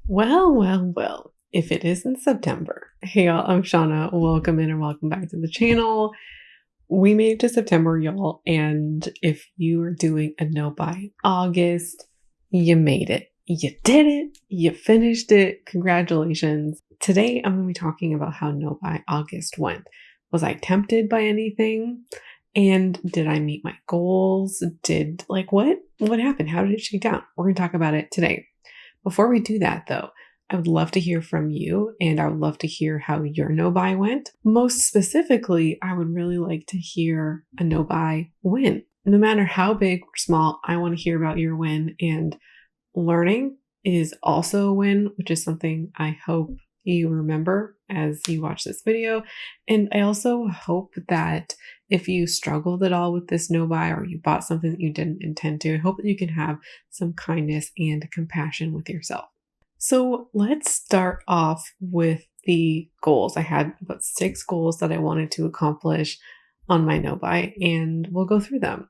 Well, if it isn't September. Hey y'all, I'm Shauna. Welcome in and welcome back to the channel. We made it to September, y'all, and if you are doing a no buy August, you made it. You did it. You finished it. Congratulations. Today, I'm going to be talking about how no buy August went. Was I tempted by anything? And did I meet my goals? What happened? How did it shake down? We're going to talk about it today. Before we do that, though, I would love to hear from you, and I would love to hear how your no buy went. Most specifically, I would really like to hear a no buy win. No matter how big or small, I want to hear about your win. And learning is also a win, which is something I hope you remember as you watch this video. And I also hope that if you struggled at all with this no buy or you bought something that you didn't intend to, I hope that you can have some kindness and compassion with yourself. So let's start off with the goals. I had about 6 goals that I wanted to accomplish on my no buy, and we'll go through them.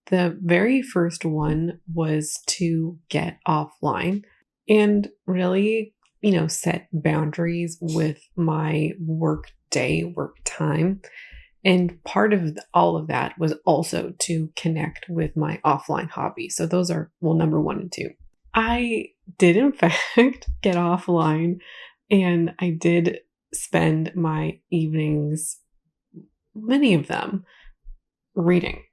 The very first one was to get offline and really, set boundaries with my work day, work time. And part of all of that was also to connect with my offline hobby. So those are, number 1 and 2. I did, in fact, get offline, and I did spend my evenings, many of them, reading.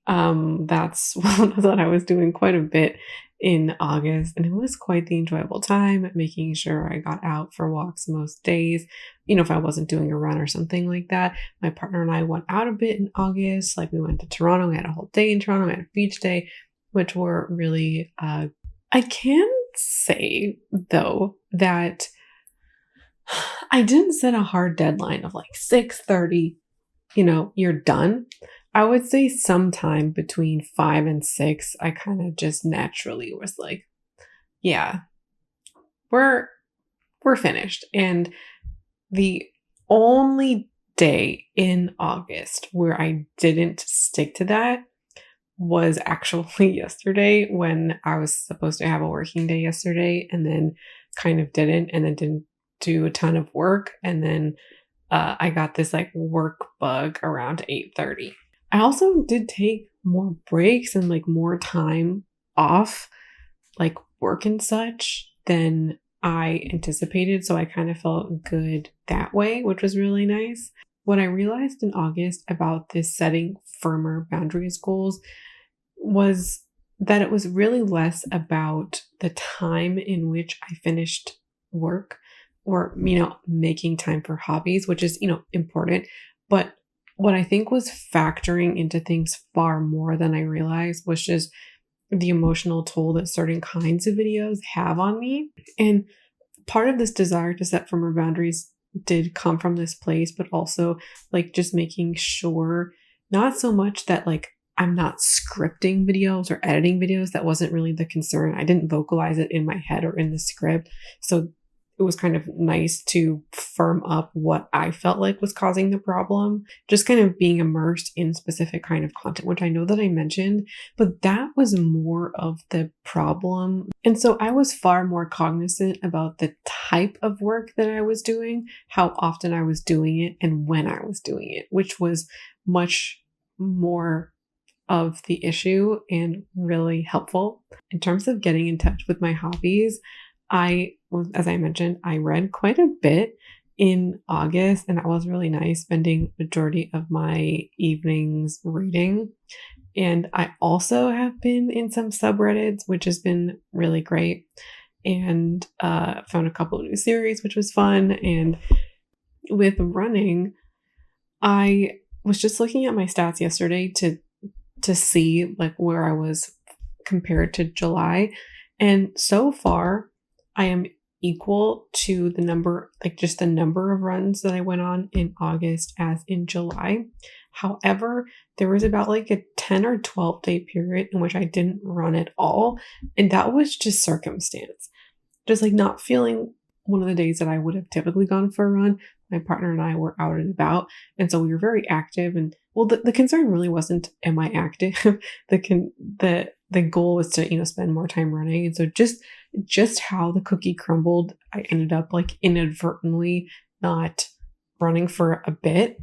That's what I was doing quite a bit in August, and it was quite the enjoyable time, making sure I got out for walks most days. If I wasn't doing a run or something like that, my partner and I went out a bit in August. Like, we went to Toronto, we had a whole day in Toronto, we had a beach day, which were really, I can say though that I didn't set a hard deadline of like 6:30, you're done. I would say sometime between 5 and 6, I kind of just naturally was like, yeah, we're finished. And the only day in August where I didn't stick to that was actually yesterday, when I was supposed to have a working day yesterday and then kind of didn't, and then didn't do a ton of work. And then I got this like work bug around 8:30. I also did take more breaks and like more time off, like work and such, than I anticipated. So I kind of felt good that way, which was really nice. What I realized in August about this setting firmer boundaries goals was that it was really less about the time in which I finished work or, making time for hobbies, which is, important. But what I think was factoring into things far more than I realized was just the emotional toll that certain kinds of videos have on me. And part of this desire to set firmer boundaries did come from this place, but also like just making sure, not so much that like I'm not scripting videos or editing videos. That wasn't really the concern. I didn't vocalize it in my head or in the script. So it was kind of nice to firm up what I felt like was causing the problem. Just kind of being immersed in specific kind of content, which I know that I mentioned, but that was more of the problem. And so I was far more cognizant about the type of work that I was doing, how often I was doing it, and when I was doing it, which was much more of the issue and really helpful. In terms of getting in touch with my hobbies, as I mentioned, I read quite a bit in August, and that was really nice, spending majority of my evenings reading. And I also have been in some subreddits, which has been really great, and found a couple of new series, which was fun. And with running, I was just looking at my stats yesterday to see like where I was compared to July. And so far, I am equal to the number of runs that I went on in August as in July. However, there was about like a 10 or 12 day period in which I didn't run at all. And that was just circumstance. Just like not feeling one of the days that I would have typically gone for a run. My partner and I were out and about. And so we were very active. And the concern really wasn't, am I active? The goal was to, spend more time running. And so just just how the cookie crumbled, I ended up like inadvertently not running for a bit.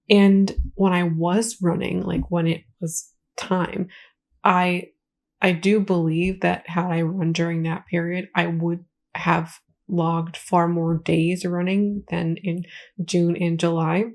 And when I was running, like when it was time, I I do believe that had I run during that period, I would have logged far more days running than in June and July.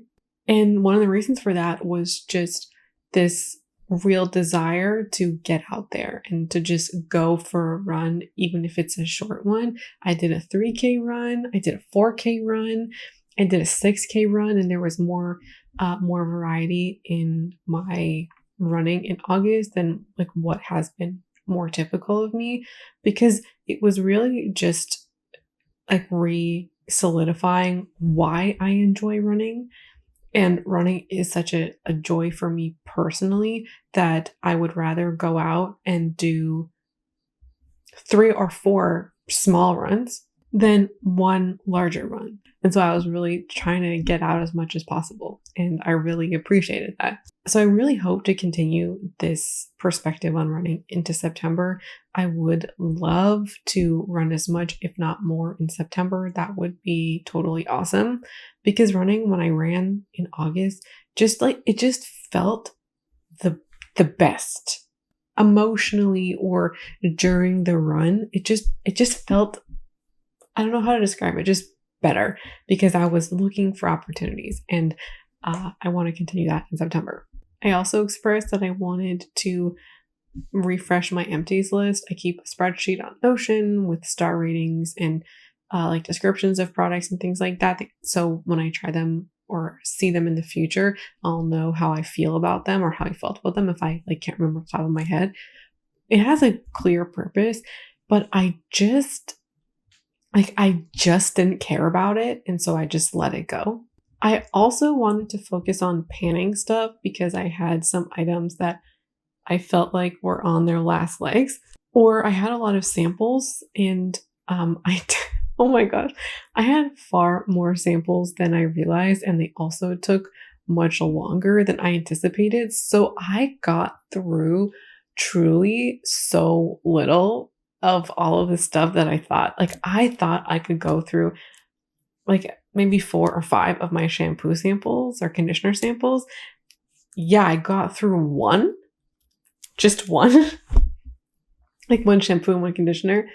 And one of the reasons for that was just this real desire to get out there and to just go for a run, even if it's a short one. I did a 3K run, I did a 4K run, I did a 6K run, and there was more variety in my running in August than like what has been more typical of me, because it was really just like re-solidifying why I enjoy running. And running is such a joy for me personally that I would rather go out and do 3 or 4 small runs than one larger run. And so I was really trying to get out as much as possible. And I really appreciated that. So I really hope to continue this perspective on running into September. I would love to run as much, if not more, in September. That would be totally awesome, because running when I ran in August, just like it just felt the best emotionally, or during the run. It just felt, I don't know how to describe it, just better, because I was looking for opportunities, and I want to continue that in September. I also expressed that I wanted to refresh my empties list. I keep a spreadsheet on Notion with star ratings and like descriptions of products and things like that. So when I try them or see them in the future, I'll know how I feel about them or how I felt about them if I like can't remember off the top of my head. It has a clear purpose, but I just didn't care about it, and so I just let it go. I also wanted to focus on panning stuff because I had some items that I felt like were on their last legs, or I had a lot of samples, and oh my gosh, I had far more samples than I realized, and they also took much longer than I anticipated. So I got through truly so little of all of the stuff that I thought. Like, I thought I could go through like maybe 4 or 5 of my shampoo samples or conditioner samples. Yeah, I got through one, just one, like one shampoo and one conditioner,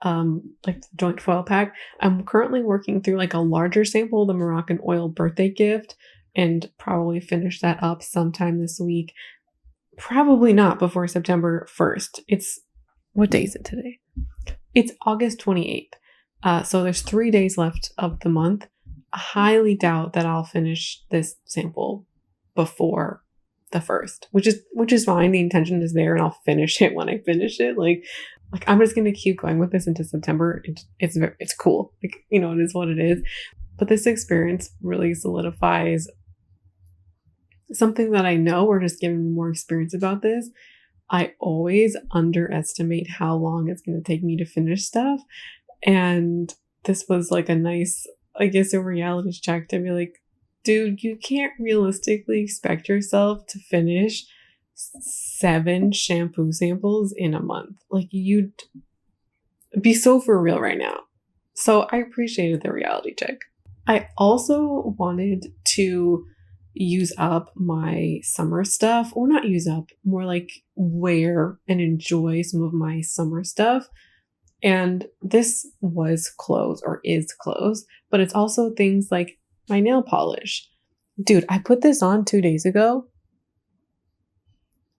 like the joint foil pack. I'm currently working through like a larger sample, the Moroccan oil birthday gift, and probably finish that up sometime this week. Probably not before September 1st. What day is it today? It's August 28th. So there's 3 days left of the month. I highly doubt that I'll finish this sample before the 1st, which is fine. The intention is there, and I'll finish it when I finish it. Like I'm just gonna keep going with this into September. It's cool. Like, you know, it is what it is. But this experience really solidifies something that I know, or just giving me more experience about this. I always underestimate how long it's going to take me to finish stuff. And this was like a nice, I guess, a reality check to be like, dude, you can't realistically expect yourself to finish 7 shampoo samples in a month. Like, you'd be so for real right now. So I appreciated the reality check. I also wanted to use up my summer stuff, or not use up, more like wear and enjoy some of my summer stuff. And this was clothes, or is clothes, but it's also things like my nail polish. Dude, I put this on 2 days ago.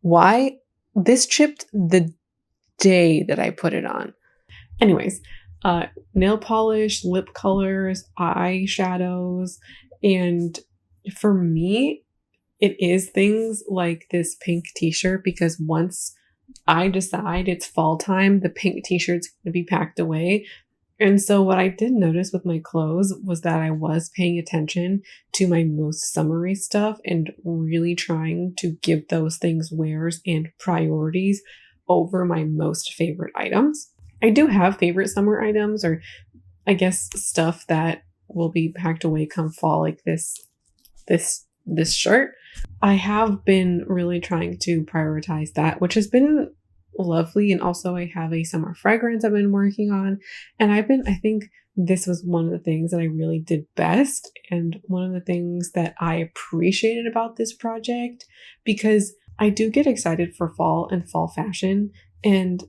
Why? This chipped the day that I put it on. Anyways, nail polish, lip colors, eyeshadows, and for me, it is things like this pink t-shirt, because once I decide it's fall time, the pink t-shirt's going to be packed away. And so what I did notice with my clothes was that I was paying attention to my most summery stuff and really trying to give those things wears and priorities over my most favorite items. I do have favorite summer items, or I guess stuff that will be packed away come fall, like this shirt. I have been really trying to prioritize that, which has been lovely. And also I have a summer fragrance I've been working on. And I think this was one of the things that I really did best. And one of the things that I appreciated about this project, because I do get excited for fall and fall fashion. And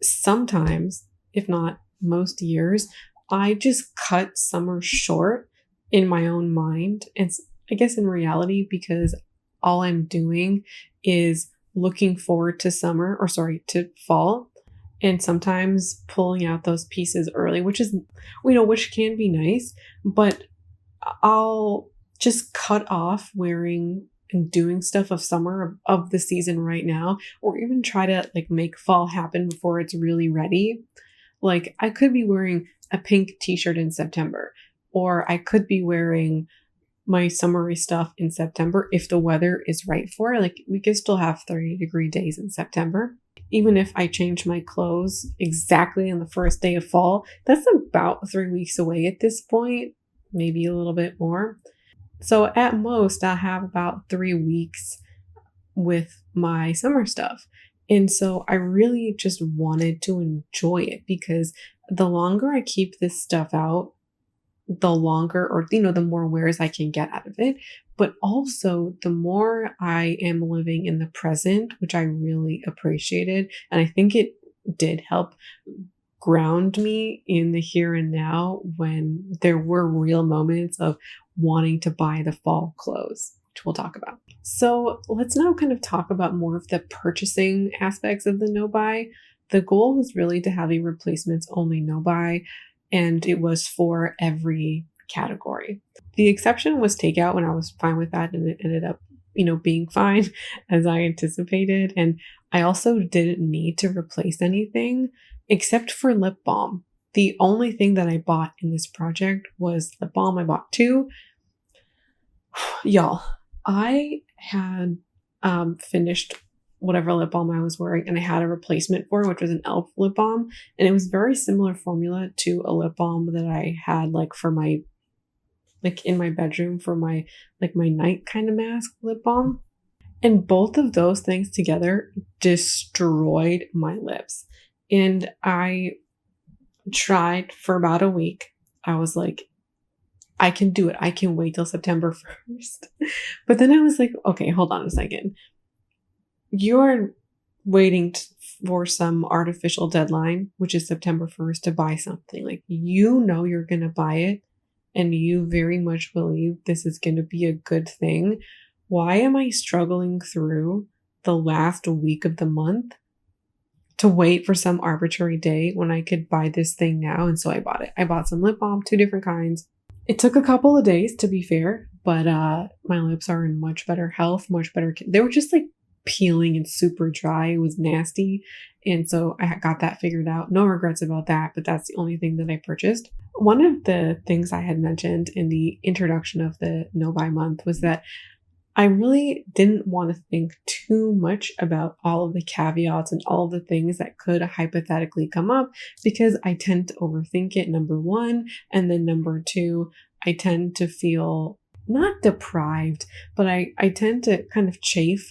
sometimes, if not most years, I just cut summer short in my own mind. And I guess in reality, because all I'm doing is looking forward to to fall, and sometimes pulling out those pieces early, which is, which can be nice, but I'll just cut off wearing and doing stuff of summer of the season right now, or even try to like make fall happen before it's really ready. Like I could be wearing a pink t-shirt in September, or I could be wearing my summery stuff in September if the weather is right for it. Like we could still have 30-degree days in September. Even if I change my clothes exactly on the first day of fall, that's about 3 weeks away at this point, maybe a little bit more. So at most, I'll have about 3 weeks with my summer stuff. And so I really just wanted to enjoy it, because the longer I keep this stuff out, the longer, or the more wears I can get out of it. But also the more I am living in the present, which I really appreciated. And I think it did help ground me in the here and now when there were real moments of wanting to buy the fall clothes, which we'll talk about. So let's now kind of talk about more of the purchasing aspects of the no buy. The goal was really to have a replacements only no buy, and it was for every category. The exception was takeout, when I was fine with that, and it ended up, being fine as I anticipated. And I also didn't need to replace anything except for lip balm. The only thing that I bought in this project was lip balm. I bought 2. Y'all, I had finished whatever lip balm I was wearing, and I had a replacement for it, which was an e.l.f. lip balm. And it was very similar formula to a lip balm that I had for my, in my bedroom for my, my night kind of mask lip balm. And both of those things together destroyed my lips. And I tried for about a week. I was like, I can do it. I can wait till September 1st. But then I was like, okay, hold on a second. You're waiting for some artificial deadline, which is September 1st, to buy something. Like, you're going to buy it, and you very much believe this is going to be a good thing. Why am I struggling through the last week of the month to wait for some arbitrary day when I could buy this thing now? And so I bought it. I bought some lip balm, 2 different kinds. It took a couple of days, to be fair, but my lips are in much better health, much better. They were just peeling and super dry. It was nasty. And so I got that figured out. No regrets about that, but that's the only thing that I purchased. One of the things I had mentioned in the introduction of the no buy month was that I really didn't want to think too much about all of the caveats and all of the things that could hypothetically come up, because I tend to overthink it, number one. And then number two, I tend to feel not deprived, but I tend to kind of chafe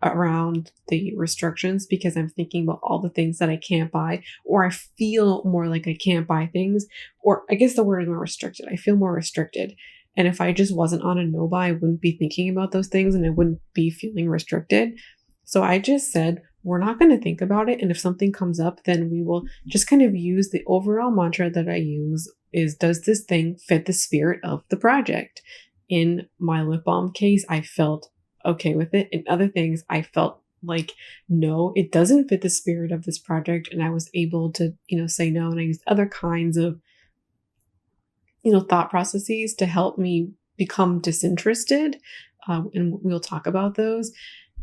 around the restrictions, because I'm thinking about all the things that I can't buy, or I feel more like I can't buy things, or I guess the word is more restricted. I feel more restricted. And if I just wasn't on a no buy, I wouldn't be thinking about those things, and I wouldn't be feeling restricted. So I just said, we're not going to think about it. And if something comes up, then we will just kind of use the overall mantra that I use is, does this thing fit the spirit of the project? In my lip balm case, I felt okay with it. In other things, I felt like, no, it doesn't fit the spirit of this project. And I was able to, say no. And I used other kinds of, thought processes to help me become disinterested. And we'll talk about those.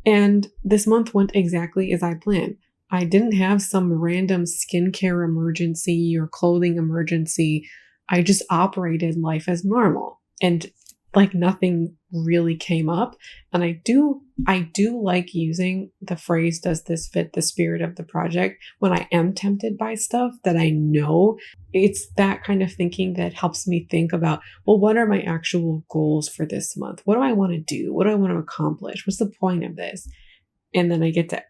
And this month went exactly as I planned. I didn't have some random skincare emergency or clothing emergency. I just operated life as normal, and nothing really came up. And I do like using the phrase, does this fit the spirit of the project, when I am tempted by stuff that I know. It's that kind of thinking that helps me think about, well, what are my actual goals for this month? What do I want to do? What do I want to accomplish? What's the point of this? And then I get to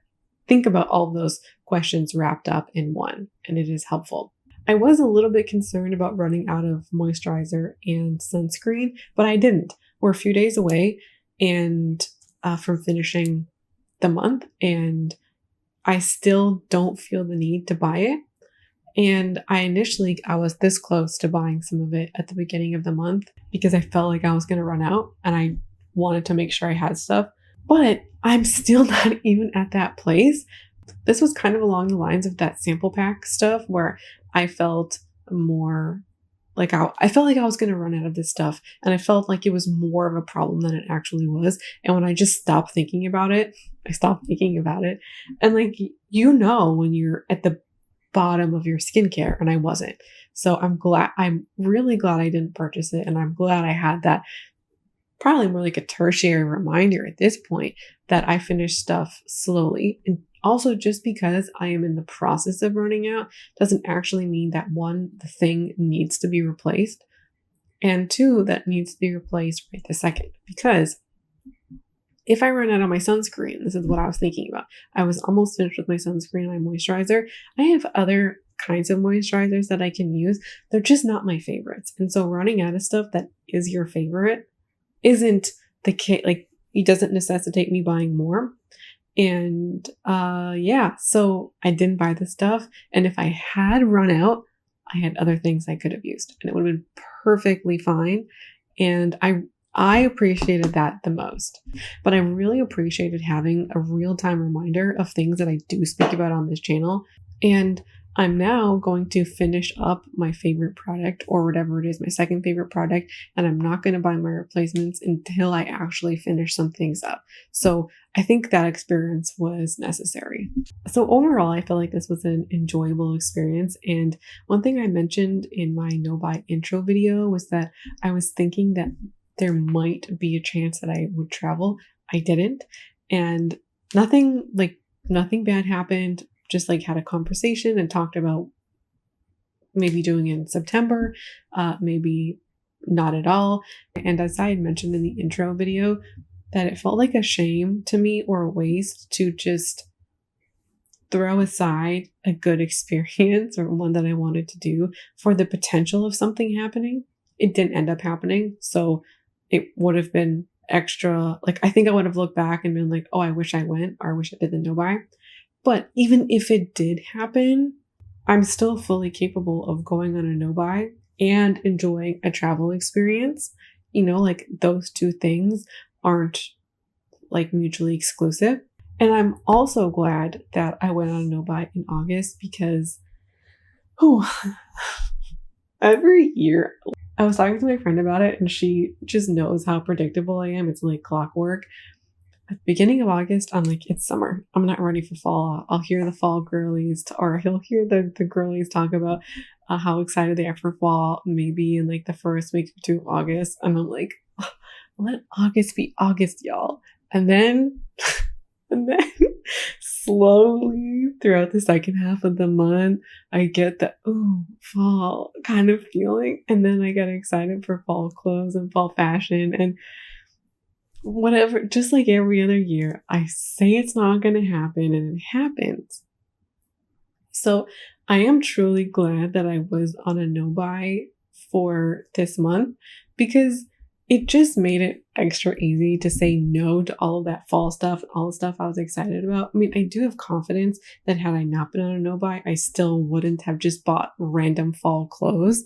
think about all of those questions wrapped up in one, and it is helpful. I was a little bit concerned about running out of moisturizer and sunscreen, but I didn't. We're a few days away and from finishing the month, and I still don't feel the need to buy it. And I was this close to buying some of it at the beginning of the month because I felt like I was going to run out and I wanted to make sure I had stuff. But I'm still not even at that place. This was kind of along the lines of that sample pack stuff where I felt more like I felt like I was going to run out of this stuff, and I felt like it was more of a problem than it actually was. And when I just stopped thinking about it, I stopped thinking about it. And like, when you're at the bottom of your skincare, and I wasn't. So I'm really glad I didn't purchase it. And I'm glad I had that probably more like a tertiary reminder at this point that I finish stuff slowly. And also, just because I am in the process of running out doesn't actually mean that one, the thing needs to be replaced, and two, that needs to be replaced right this second. Because if I run out of my sunscreen, this is what I was thinking about. I was almost finished with my sunscreen and my moisturizer. I have other kinds of moisturizers that I can use. They're just not my favorites. And so running out of stuff that is your favorite isn't the case. Like, it doesn't necessitate me buying more. And so I didn't buy the stuff. And if I had run out, I had other things I could have used, and it would have been perfectly fine. And I appreciated that the most. But I really appreciated having a real-time reminder of things that I do speak about on this channel. And I'm now going to finish up my favorite product, or whatever it is, my second favorite product, and I'm not going to buy my replacements until I actually finish some things up. So I think that experience was necessary. So overall, I feel like this was an enjoyable experience. And one thing I mentioned in my no-buy intro video was that I was thinking that there might be a chance that I would travel. I didn't. And nothing bad happened. Just like had a conversation and talked about maybe doing it in September, maybe not at all. And as I had mentioned in the intro video, that it felt like a shame to me or a waste to just throw aside a good experience or one that I wanted to do for the potential of something happening. It didn't end up happening. So it would have been extra. Like, I think I would have looked back and been like, oh, I wish I went, or I wish I did the no-buy. But even if it did happen, I'm still fully capable of going on a no-buy and enjoying a travel experience. Like, those two things aren't like mutually exclusive. And I'm also glad that I went on a no-buy in August because, every year, I was talking to my friend about it, and she just knows how predictable I am. It's like clockwork. At the beginning of August, I'm like, it's summer. I'm not ready for fall. I'll hear the fall girlies, or he'll hear the girlies talk about how excited they are for fall, maybe in like the first week or two of August. And I'm like, let August be August, y'all. And then slowly throughout the second half of the month, I get the, fall kind of feeling. And then I get excited for fall clothes and fall fashion and whatever. Just like every other year, I say it's not going to happen, and it happens. So I am truly glad that I was on a no-buy for this month, because it just made it extra easy to say no to all of that fall stuff, all the stuff I was excited about. I mean, I do have confidence that had I not been on a no-buy, I still wouldn't have just bought random fall clothes.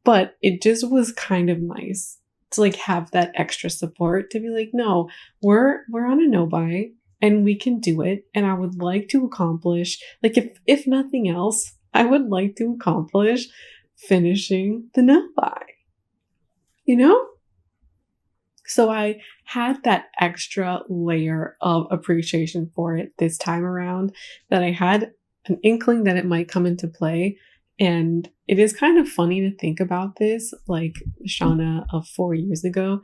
But it just was kind of nice to like have that extra support to be like, no, we're on a no-buy and we can do it. And I would like to accomplish, like, if nothing else, I would like to accomplish finishing the no-buy, So I had that extra layer of appreciation for it this time around, that I had an inkling that it might come into play. And it is kind of funny to think about this. Like, Shauna of 4 years ago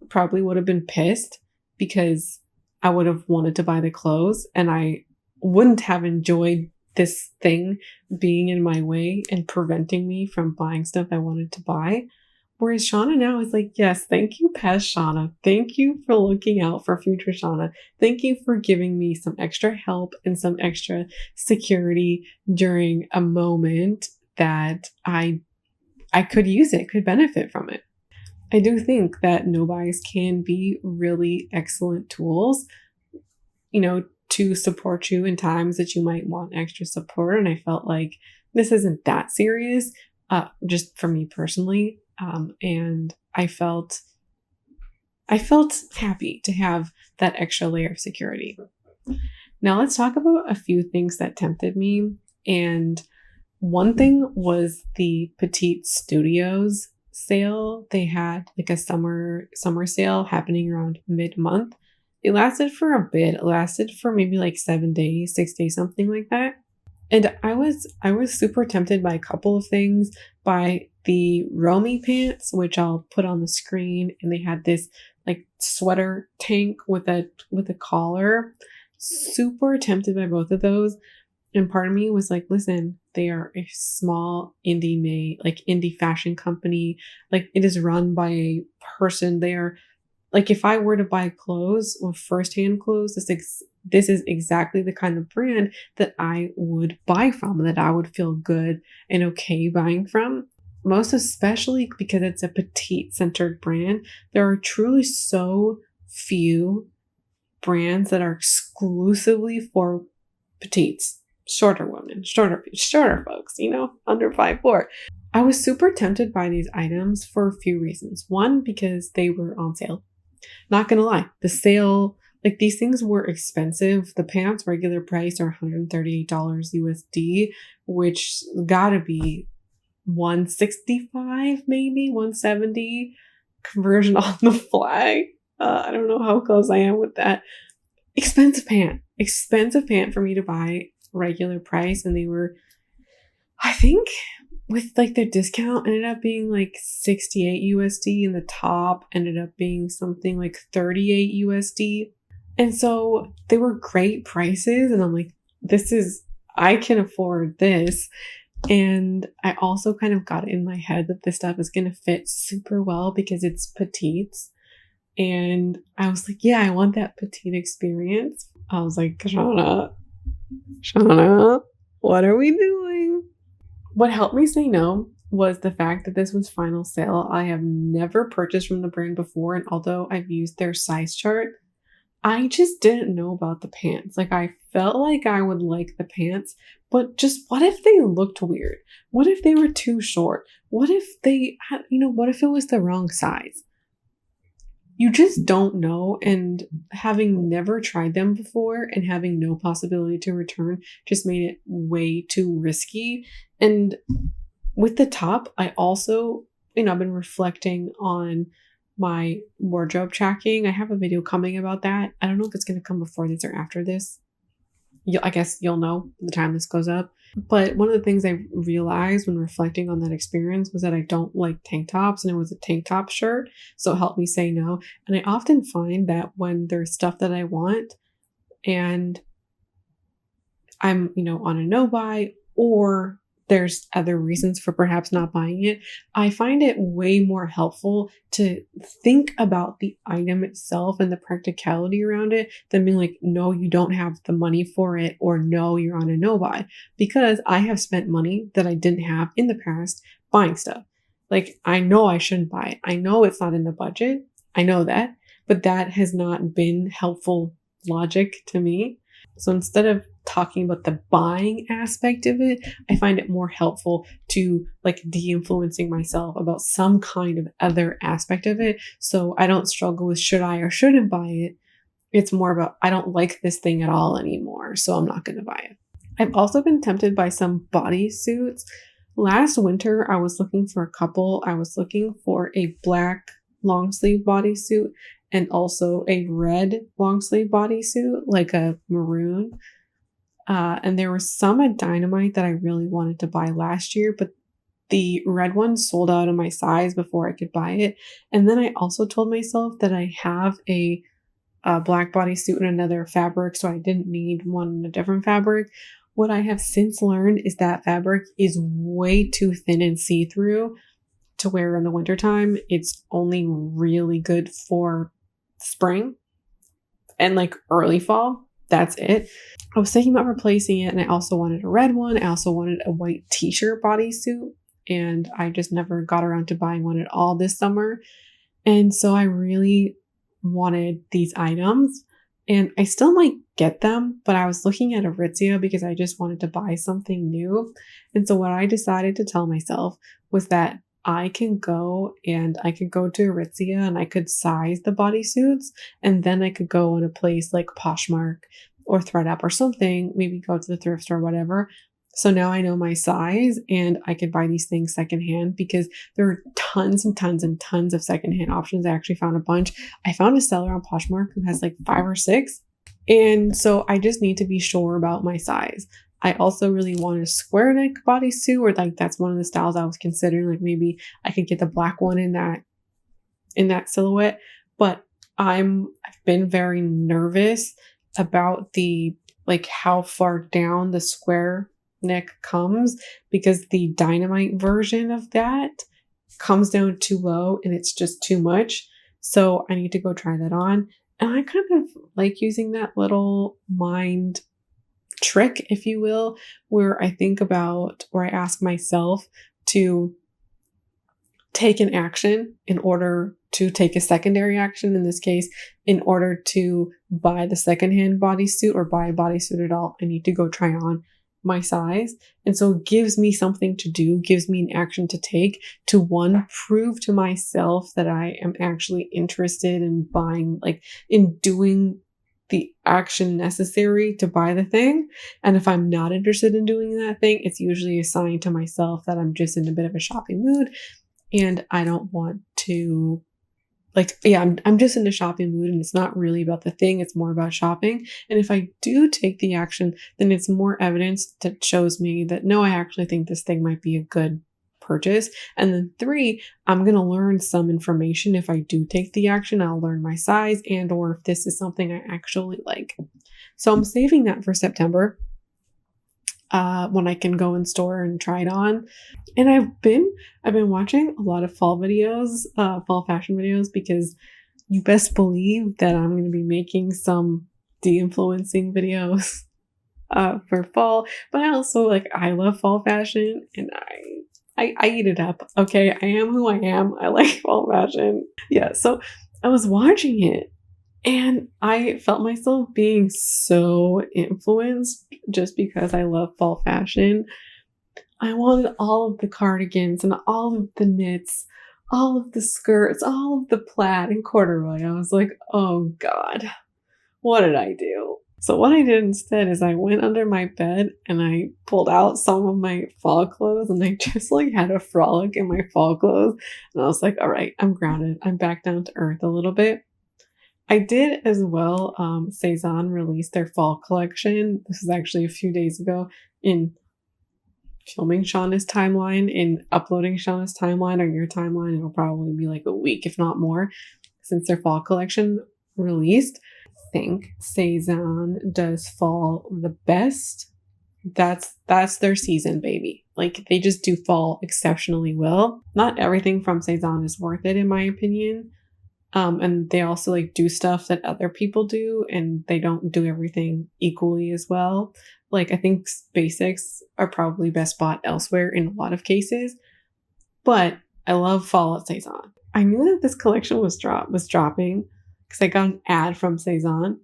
probably would have been pissed because I would have wanted to buy the clothes and I wouldn't have enjoyed this thing being in my way and preventing me from buying stuff I wanted to buy. Whereas Shauna now is like, yes, thank you, past Shauna. Thank you for looking out for future Shauna. Thank you for giving me some extra help and some extra security during a moment that I could use it, could benefit from it. I do think that no buys can be really excellent tools, to support you in times that you might want extra support. And I felt like this isn't that serious, just for me personally. And I felt happy to have that extra layer of security. Now let's talk about a few things that tempted me. And one thing was the Petite Studios sale. They had like a summer sale happening around mid-month. It lasted for a bit. It lasted for maybe like 7 days, 6 days, something like that. And I was super tempted by a couple of things, by the Romy pants, which I'll put on the screen, and they had this like sweater tank with a collar. Super tempted by both of those. And part of me was like, listen, they are a small indie fashion company. Like, it is run by a person. They are like, if I were to buy clothes or firsthand clothes, this is exactly the kind of brand that I would buy from, that I would feel good and okay buying from. Most especially because it's a petite centered brand. There are truly so few brands that are exclusively for petites, shorter women, shorter folks, under 5'4". I was super tempted by these items for a few reasons. One, because they were on sale. Not gonna lie, the sale, like, these things were expensive. The pants regular price are $138 USD, which gotta be 165, maybe 170 conversion on the fly. I don't know how close I am with that. Expensive pant for me to buy regular price. And they were, I think, with like their discount, ended up being like 68 USD, and the top ended up being something like 38 USD. And so they were great prices. And I'm like, I can afford this. And I also kind of got it in my head that this stuff is going to fit super well because it's petites. And I was like, yeah, I want that petite experience. I was like, Shauna, what are we doing? What helped me say no was the fact that this was final sale. I have never purchased from the brand before, and although I've used their size chart, I just didn't know about the pants. Like, I felt like I would like the pants, but just what if they looked weird? What if they were too short? What if what if it was the wrong size? You just don't know. And having never tried them before and having no possibility to return just made it way too risky. And with the top, I also, I've been reflecting on my wardrobe tracking. I have a video coming about that. I don't know if it's going to come before this or after this. I guess you'll know by the time this goes up. But one of the things I realized when reflecting on that experience was that I don't like tank tops, and it was a tank top shirt. So it helped me say no. And I often find that when there's stuff that I want and I'm, on a no buy, or there's other reasons for perhaps not buying it, I find it way more helpful to think about the item itself and the practicality around it than being like, no, you don't have the money for it, or no, you're on a no buy. Because I have spent money that I didn't have in the past buying stuff. Like, I know I shouldn't buy it. I know it's not in the budget. I know that, but that has not been helpful logic to me. So instead of talking about the buying aspect of it, I find it more helpful to like de-influencing myself about some kind of other aspect of it. So I don't struggle with should I or shouldn't buy it. It's more about I don't like this thing at all anymore, so I'm not going to buy it. I've also been tempted by some bodysuits. Last winter, I was looking for a couple. I was looking for a black long sleeve bodysuit and also a red long sleeve bodysuit, like a maroon. And there were some at Dynamite that I really wanted to buy last year, but the red one sold out of my size before I could buy it. And then I also told myself that I have a black bodysuit in another fabric, so I didn't need one in a different fabric. What I have since learned is that fabric is way too thin and see-through to wear in the wintertime. It's only really good for spring and like early fall. That's it. I was thinking about replacing it, and I also wanted a red one. I also wanted a white t-shirt bodysuit, and I just never got around to buying one at all this summer. And so I really wanted these items, and I still might get them, but I was looking at Aritzia because I just wanted to buy something new. And so what I decided to tell myself was that I could go to Aritzia and I could size the bodysuits, and then I could go in a place like Poshmark or ThredUp or something, maybe go to the thrift store, whatever. So now I know my size and I could buy these things secondhand because there are tons and tons and tons of secondhand options. I actually found a bunch. I found a seller on Poshmark who has like 5 or 6. And so I just need to be sure about my size. I also really want a square neck bodysuit, or like that's one of the styles I was considering. Like maybe I could get the black one in that silhouette. But I've been very nervous about the like how far down the square neck comes, because the dynamite version of that comes down too low and it's just too much. So I need to go try that on. And I kind of like using that little mind trick, if you will, where I think about, or I ask myself to take an action in order to take a secondary action. In this case, in order to buy the secondhand bodysuit or buy a bodysuit at all, I need to go try on my size. And so it gives me something to do, gives me an action to take to, one, prove to myself that I am actually interested in buying, like in doing the action necessary to buy the thing. And if I'm not interested in doing that thing, it's usually a sign to myself that I'm just in a bit of a shopping mood and I don't want to, like, yeah, I'm just in a shopping mood and it's not really about the thing. It's more about shopping. And if I do take the action, then it's more evidence that shows me that, no, I actually think this thing might be a good purchase. And then 3, I'm going to learn some information. If I do take the action, I'll learn my size and or if this is something I actually like. So I'm saving that for September, when I can go in store and try it on. And I've been watching a lot of fall videos, fall fashion videos, because you best believe that I'm going to be making some de-influencing videos for fall. But I love fall fashion and I eat it up. Okay, I am who I am. I like fall fashion. Yeah, so I was watching it and I felt myself being so influenced just because I love fall fashion. I wanted all of the cardigans and all of the knits, all of the skirts, all of the plaid and corduroy. I was like, oh God, what did I do? So what I did instead is I went under my bed and I pulled out some of my fall clothes and I just like had a frolic in my fall clothes. And I was like, all right, I'm grounded. I'm back down to earth a little bit. I did as well. Saison released their fall collection. This is actually a few days ago. In filming Shauna's timeline, in uploading Shauna's timeline or your timeline, it'll probably be like a week, if not more, since their fall collection released. I think Saison does fall the best. That's their season, baby. Like they just do fall exceptionally well. Not everything from Saison is worth it, in my opinion. And they also like do stuff that other people do, and they don't do everything equally as well. Like I think basics are probably best bought elsewhere in a lot of cases, but I love fall at Saison. I knew that this collection was dropping because I got an ad from Saison,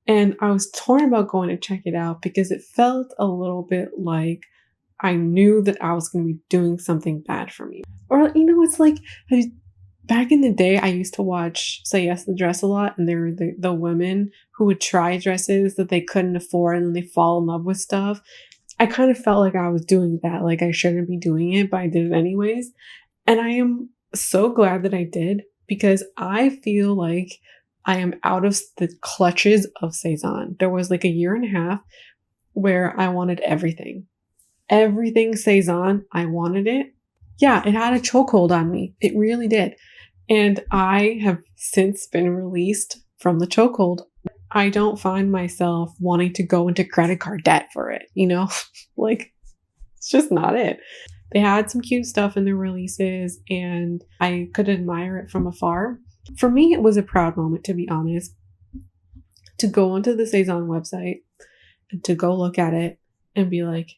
and I was torn about going to check it out because it felt a little bit like I knew that I was going to be doing something bad for me. Or, it's like, back in the day, I used to watch Say Yes to the Dress a lot, and they were the women who would try dresses that they couldn't afford and then they fall in love with stuff. I kind of felt like I was doing that, like I shouldn't be doing it, but I did it anyways. And I am so glad that I did, because I feel like I am out of the clutches of Saison. There was like a year and a half where I wanted everything. Everything Saison, I wanted it. Yeah, it had a chokehold on me. It really did. And I have since been released from the chokehold. I don't find myself wanting to go into credit card debt for it, like it's just not it. They had some cute stuff in their releases and I could admire it from afar. For me, it was a proud moment, to be honest, to go onto the Saison website and to go look at it and be like,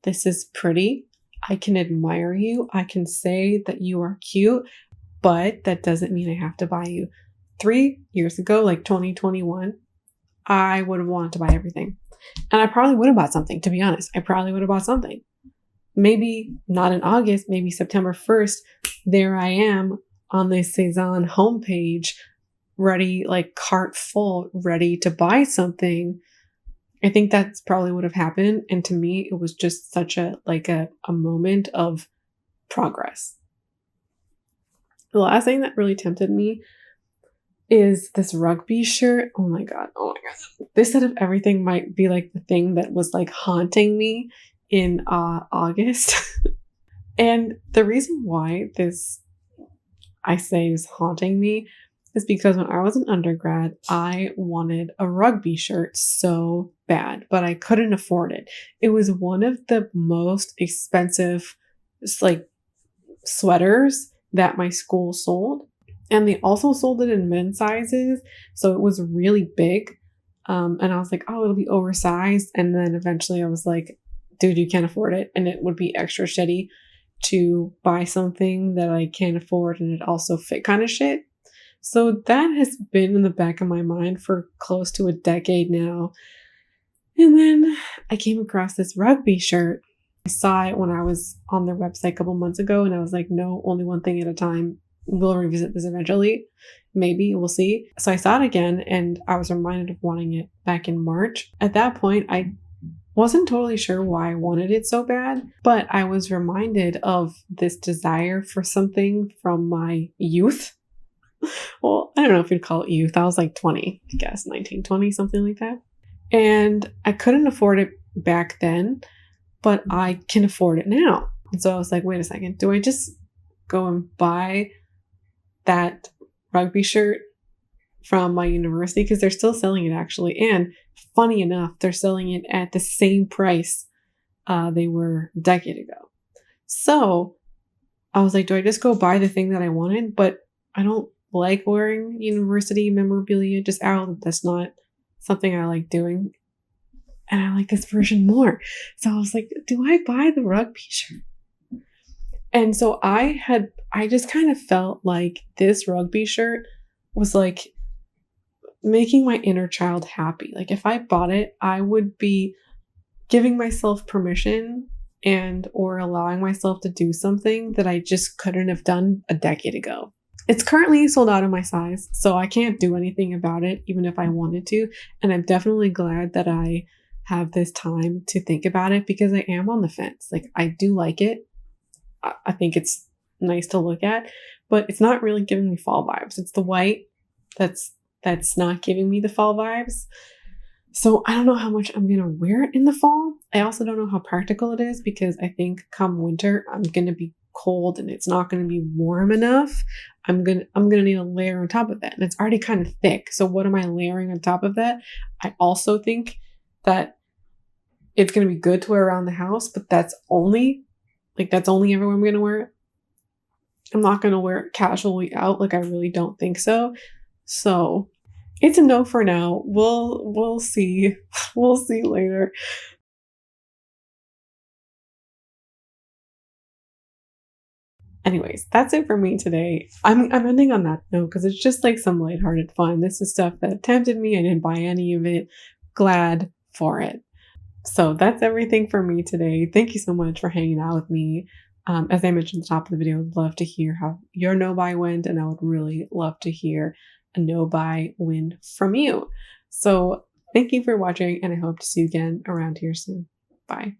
this is pretty. I can admire you. I can say that you are cute, but that doesn't mean I have to buy you. 3 years ago, like 2021, I would have wanted to buy everything. And I probably would have bought something, to be honest. I probably would have bought something. Maybe not in August, maybe September 1st. There I am on the Saison homepage, ready, like cart full, ready to buy something. I think that's probably would have happened. And to me, it was just such a moment of progress. The last thing that really tempted me is this rugby shirt. Oh my God. This set of everything might be like the thing that was like haunting me in August. And the reason why this, I say, is haunting me is because when I was an undergrad, I wanted a rugby shirt so bad, but I couldn't afford it. It was one of the most expensive like sweaters that my school sold. And they also sold it in men's sizes. So it was really big. And I was like, oh, it'll be oversized. And then eventually I was like, dude, you can't afford it. And it would be extra shitty to buy something that I can't afford and it also fit kind of shit. So that has been in the back of my mind for close to a decade now. And then I came across this rugby shirt. I saw it when I was on their website a couple months ago and I was like, no, only one thing at a time. We'll revisit this eventually. Maybe, we'll see. So I saw it again and I was reminded of wanting it back in March. At that point, I wasn't totally sure why I wanted it so bad, but I was reminded of this desire for something from my youth. Well, I don't know if you'd call it youth. I was like 20, I guess, 19, 20, something like that. And I couldn't afford it back then, but I can afford it now. And so I was like, wait a second, do I just go and buy that rugby shirt from my university? Because they're still selling it actually. And funny enough, they're selling it at the same price they were a decade ago. So I was like, do I just go buy the thing that I wanted? But I don't like wearing university memorabilia just out. That's not something I like doing. And I like this version more. So I was like, do I buy the rugby shirt? And so I just kind of felt like this rugby shirt was like making my inner child happy. Like if I bought it, I would be giving myself permission and or allowing myself to do something that I just couldn't have done a decade ago. It's currently sold out of my size, so I can't do anything about it, even if I wanted to. And I'm definitely glad that I have this time to think about it because I am on the fence. Like I do like it. I think it's nice to look at, but it's not really giving me fall vibes. It's the white that's not giving me the fall vibes. So I don't know how much I'm going to wear it in the fall. I also don't know how practical it is because I think come winter, I'm going to be cold and it's not going to be warm enough. I'm going to need a layer on top of that. And it's already kind of thick. So what am I layering on top of that? I also think that it's going to be good to wear around the house, but that's only everywhere I'm going to wear it. I'm not going to wear it casually out. Like I really don't think so. So it's a no for now. We'll see. We'll see later. Anyways, that's it for me today. I'm ending on that note because it's just like some lighthearted fun. This is stuff that tempted me. I didn't buy any of it. Glad for it. So that's everything for me today. Thank you so much for hanging out with me. As I mentioned at the top of the video, I'd love to hear how your no-buy went, and I would really love to hear a no-buy win from you. So thank you for watching, and I hope to see you again around here soon. Bye.